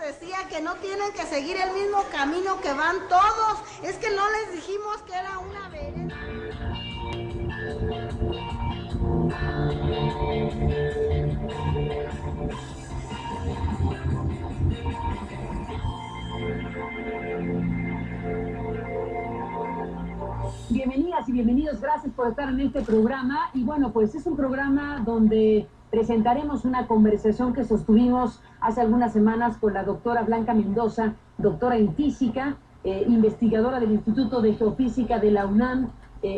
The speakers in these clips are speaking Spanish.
decía que no tienen que seguir el mismo camino que van todos. Es que no les dijimos que era una vereda. Bienvenidas y bienvenidos, gracias por estar en este programa. Y bueno, pues es un programa donde presentaremos una conversación que sostuvimos hace algunas semanas con la doctora Blanca Mendoza, doctora en física, investigadora del Instituto de Geofísica de la UNAM,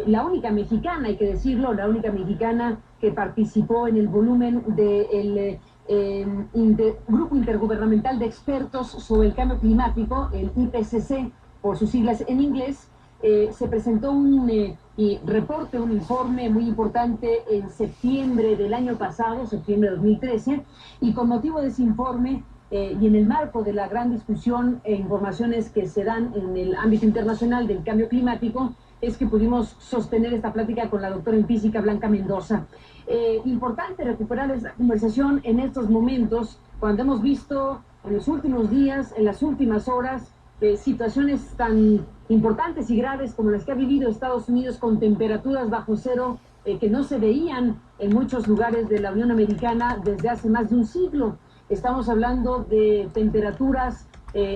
la única mexicana, hay que decirlo, la única mexicana que participó en el volumen del Grupo Intergubernamental de Expertos sobre el Cambio Climático, el IPCC, por sus siglas en inglés. Se presentó un reporte, un informe muy importante en septiembre del año pasado, septiembre de 2013, y con motivo de ese informe y en el marco de la gran discusión e informaciones que se dan en el ámbito internacional del cambio climático, es que pudimos sostener esta plática con la doctora en física Blanca Mendoza. Importante recuperar esta conversación en estos momentos, cuando hemos visto en los últimos días, en las últimas horas, situaciones tan importantes y graves como las que ha vivido Estados Unidos, con temperaturas bajo cero que no se veían en muchos lugares de la Unión Americana desde hace más de un siglo. Estamos hablando de temperaturas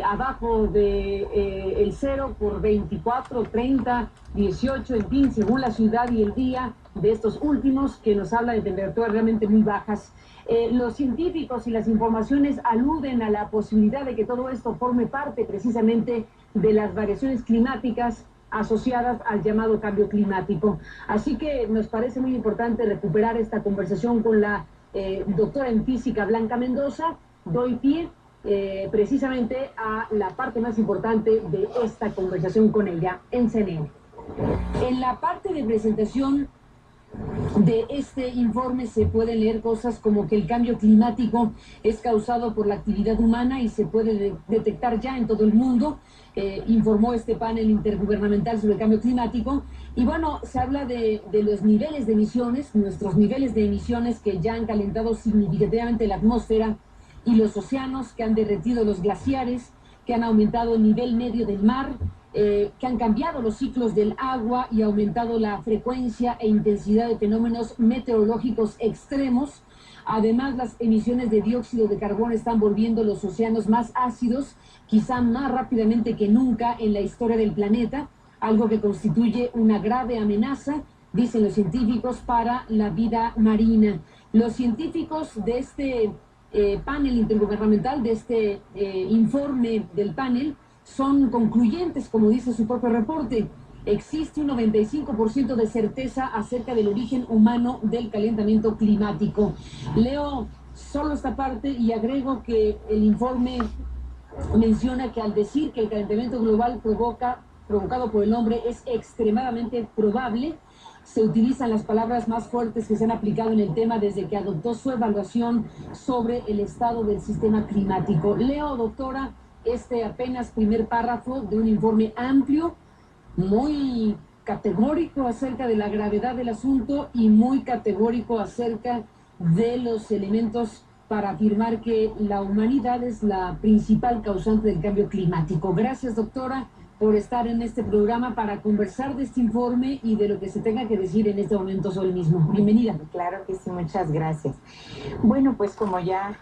abajo de el cero por 24, 30, 18, en fin, según la ciudad y el día de estos últimos, que nos habla de temperaturas realmente muy bajas. Los científicos y las informaciones aluden a la posibilidad de que todo esto forme parte precisamente de las variaciones climáticas asociadas al llamado cambio climático. Así que nos parece muy importante recuperar esta conversación con la doctora en física Blanca Mendoza. Doy pie precisamente a la parte más importante de esta conversación con ella en CNN. En la parte de presentación de este informe se pueden leer cosas como que el cambio climático es causado por la actividad humana y se puede detectar ya en todo el mundo, informó este panel intergubernamental sobre el cambio climático. Y bueno, se habla de los niveles de emisiones, nuestros niveles de emisiones que ya han calentado significativamente la atmósfera y los océanos, que han derretido los glaciares, que han aumentado el nivel medio del mar, que han cambiado los ciclos del agua y aumentado la frecuencia e intensidad de fenómenos meteorológicos extremos. Además, las emisiones de dióxido de carbono están volviendo los océanos más ácidos, quizá más rápidamente que nunca en la historia del planeta, algo que constituye una grave amenaza, dicen los científicos, para la vida marina. Los científicos de este panel intergubernamental, de este informe del panel, son concluyentes, como dice su propio reporte. Existe un 95% de certeza acerca del origen humano del calentamiento climático. Leo solo esta parte y agrego que el informe menciona que al decir que el calentamiento global provocado por el hombre es extremadamente probable, se utilizan las palabras más fuertes que se han aplicado en el tema desde que adoptó su evaluación sobre el estado del sistema climático. Leo, doctora, este apenas primer párrafo de un informe amplio, muy categórico acerca de la gravedad del asunto y muy categórico acerca de los elementos para afirmar que la humanidad es la principal causante del cambio climático. Gracias, doctora, por estar en este programa para conversar de este informe y de lo que se tenga que decir en este momento sobre el mismo. Bienvenida. Claro que sí, muchas gracias. Bueno, pues como ya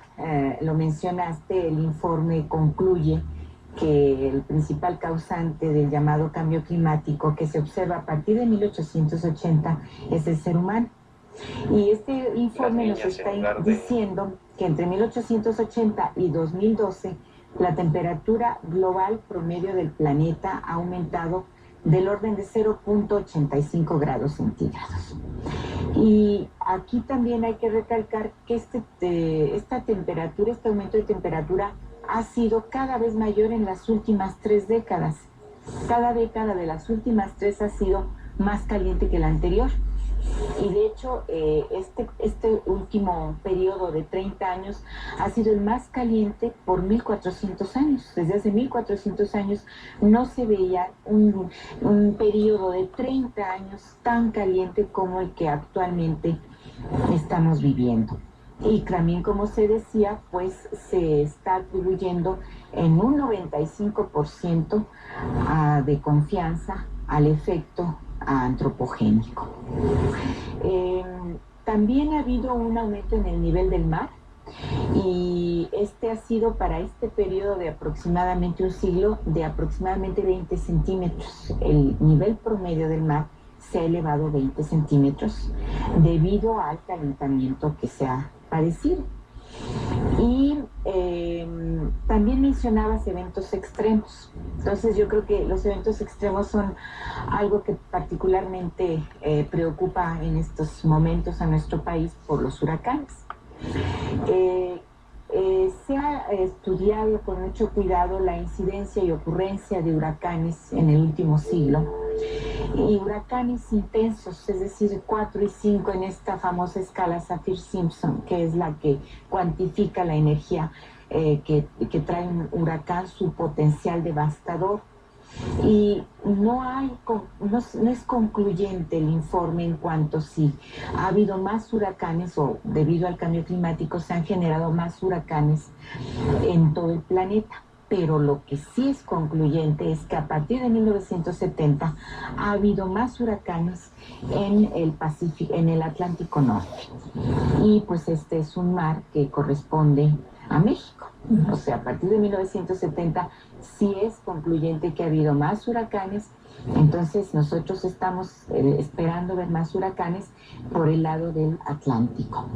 lo mencionaste, el informe concluye que el principal causante del llamado cambio climático que se observa a partir de 1880 es el ser humano. Y este informe nos está diciendo que entre 1880 y 2012 la temperatura global promedio del planeta ha aumentado del orden de 0.85 grados centígrados. Y aquí también hay que recalcar que esta temperatura, este aumento de temperatura ha sido cada vez mayor en las últimas 3 décadas. Cada década de las últimas 3 ha sido más caliente que la anterior. Y de hecho, este último periodo de 30 años ha sido el más caliente por 1400 años. Desde hace 1400 años no se veía un periodo de 30 años tan caliente como el que actualmente estamos viviendo. Y también, como se decía, pues se está atribuyendo en un 95% de confianza al efecto antropogénico. También ha habido un aumento en el nivel del mar, y este ha sido para este periodo de aproximadamente un siglo de aproximadamente 20 centímetros. El nivel promedio del mar se ha elevado 20 centímetros debido al calentamiento que se ha padecido. Y también mencionabas eventos extremos. Entonces yo creo que los eventos extremos son algo que particularmente preocupa en estos momentos a nuestro país por los huracanes. Se ha estudiado con mucho cuidado la incidencia y ocurrencia de huracanes en el último siglo, y huracanes intensos, es decir, 4 y 5 en esta famosa escala Saffir-Simpson, que es la que cuantifica la energía que trae un huracán, su potencial devastador. Y no es concluyente el informe en cuanto si ha habido más huracanes o debido al cambio climático se han generado más huracanes en todo el planeta. Pero lo que sí es concluyente es que a partir de 1970 ha habido más huracanes en el Pacífico, en el Atlántico Norte. Y pues este es un mar que corresponde a México. O sea, a partir de 1970 sí es concluyente que ha habido más huracanes. Entonces nosotros estamos esperando ver más huracanes por el lado del Atlántico.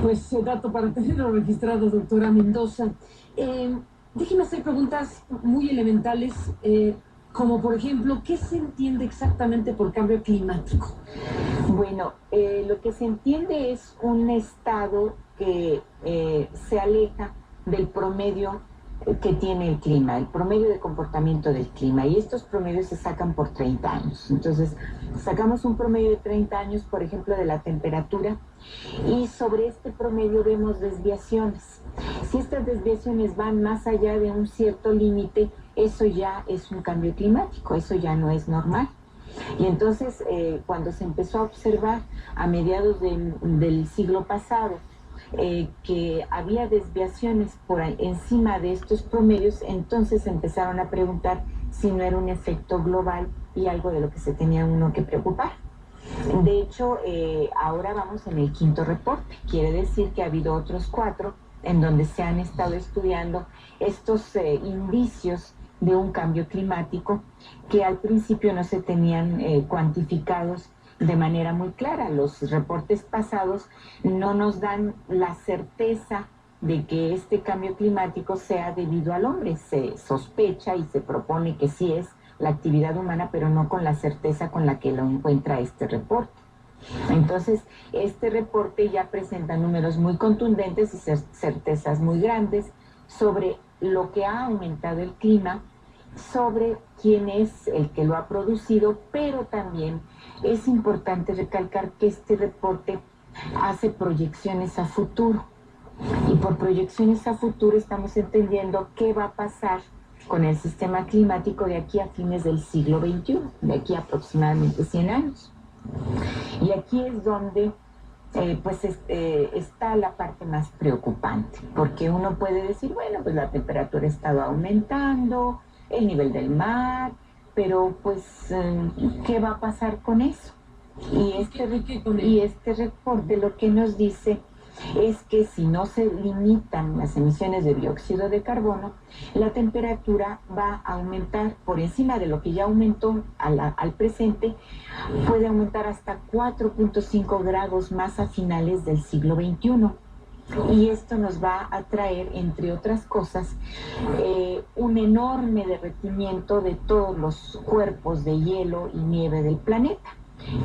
Pues dato para tenerlo registrado, doctora Mendoza. Déjeme hacer preguntas muy elementales, como por ejemplo, ¿qué se entiende exactamente por cambio climático? Bueno, lo que se entiende es un estado que se aleja del promedio que tiene el clima, el promedio de comportamiento del clima, y estos promedios se sacan por 30 años. Entonces, sacamos un promedio de 30 años, por ejemplo, de la temperatura, y sobre este promedio vemos desviaciones. Si estas desviaciones van más allá de un cierto límite, eso ya es un cambio climático, eso ya no es normal. Y entonces, cuando se empezó a observar a mediados del siglo pasado, que había desviaciones por encima de estos promedios, entonces empezaron a preguntar si no era un efecto global y algo de lo que se tenía uno que preocupar. De hecho, ahora vamos en el 5º reporte, quiere decir que ha habido otros 4 en donde se han estado estudiando estos indicios de un cambio climático que al principio no se tenían cuantificados de manera muy clara. Los reportes pasados no nos dan la certeza de que este cambio climático sea debido al hombre. Se sospecha y se propone que sí es la actividad humana, pero no con la certeza con la que lo encuentra este reporte. Entonces, este reporte ya presenta números muy contundentes y certezas muy grandes sobre lo que ha aumentado el clima, sobre quién es el que lo ha producido, pero también es importante recalcar que este reporte hace proyecciones a futuro. Y por proyecciones a futuro estamos entendiendo qué va a pasar con el sistema climático de aquí a fines del siglo XXI, de aquí a aproximadamente 100 años. Y aquí es donde está la parte más preocupante, porque uno puede decir, bueno, pues la temperatura ha estado aumentando, el nivel del mar, pero pues, ¿qué va a pasar con eso? Y este reporte lo que nos dice es que si no se limitan las emisiones de dióxido de carbono, la temperatura va a aumentar por encima de lo que ya aumentó al presente, puede aumentar hasta 4.5 grados más a finales del siglo XXI. Y esto nos va a traer, entre otras cosas, un enorme derretimiento de todos los cuerpos de hielo y nieve del planeta,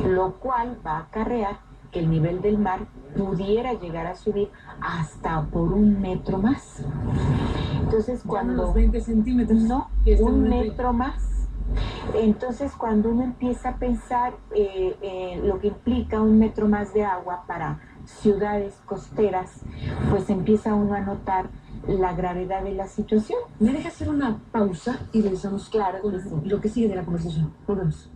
lo cual va a acarrear que el nivel del mar pudiera llegar a subir hasta por 1 metro más. Entonces, cuando... los 20 centímetros. No, 1 metro más. Entonces, cuando uno empieza a pensar lo que implica 1 metro más de agua para ciudades costeras, pues empieza uno a notar la gravedad de la situación. ¿Me deja hacer una pausa y regresamos Claro, con lo que sigue de la conversación? Volvemos.